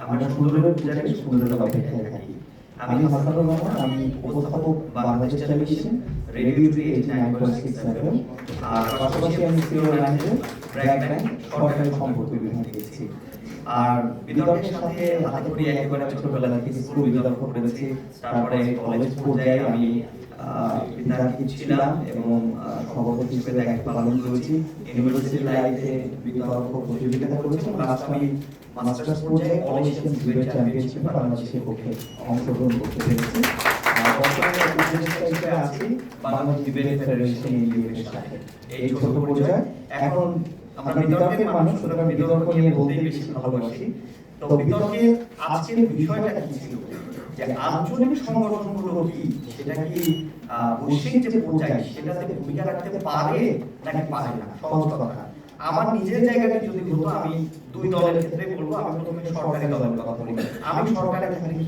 আমরা সুন্দরের পূজারী সুন্দরের অপেক্ষায় থাকি। আমি হাসানুর রহমান, আমি উপস্থাপক বাংলাদেশ টেলিভিশন, রেডিও 89.6 FM, আর পাশাপাশি আমি সিনিয়র ম্যানেজার ব্র্যাক ব্যাংক সরকারি সম্পত্তি বিভাগে গেছি। আর বিতর্কের সাথে হাতেখড়ি একেবারে ছোটবেলা থেকে স্কুল বিতর্ক করেছি, তারপরে কলেজ পর্যায়ে আমি বিদ্যার্থী ছিলাম এবং সভাপতি হিসেবে দায়িত্ব পালন করেছি। ইউনিভার্সিটি লাইফে বিতর্ক প্রতিযোগিতা করেছি এবং লাস্ট আমি মাস্টার্স পর্যায়ে অল এশিয়ান ডিবেট চ্যাম্পিয়নশিপে বাংলাদেশের পক্ষে অংশগ্রহণ করতে পেরেছি। বর্তমানে উপদেষ্টা হিসেবে আছি বাংলাদেশ ডিবেট ফেডারেশন এর সাথে। এই ছোট পর্যায়ে এখন আমরা বিতর্কের মানুষ, সুতরাং বিতর্ক নিয়ে বলতেই বেশি ভালোবাসি। তো বিতর্কে আজকের বিষয়টা কি ছিল, যে আঞ্চলিক সংগঠনগুলো কি, সেটা কি বৈশ্বিক যে পর্যায়ে সেটাতে ভূমিকা রাখতে পারে নাকি পারে না? সহজ কথা, আমার নিজের জায়গাটা যদি হতো, আমি দুই দলের ক্ষেত্রে বলবো। আমি প্রথমে সরকারি দলের কথা বলি। আমি সরকারে থাকলে কি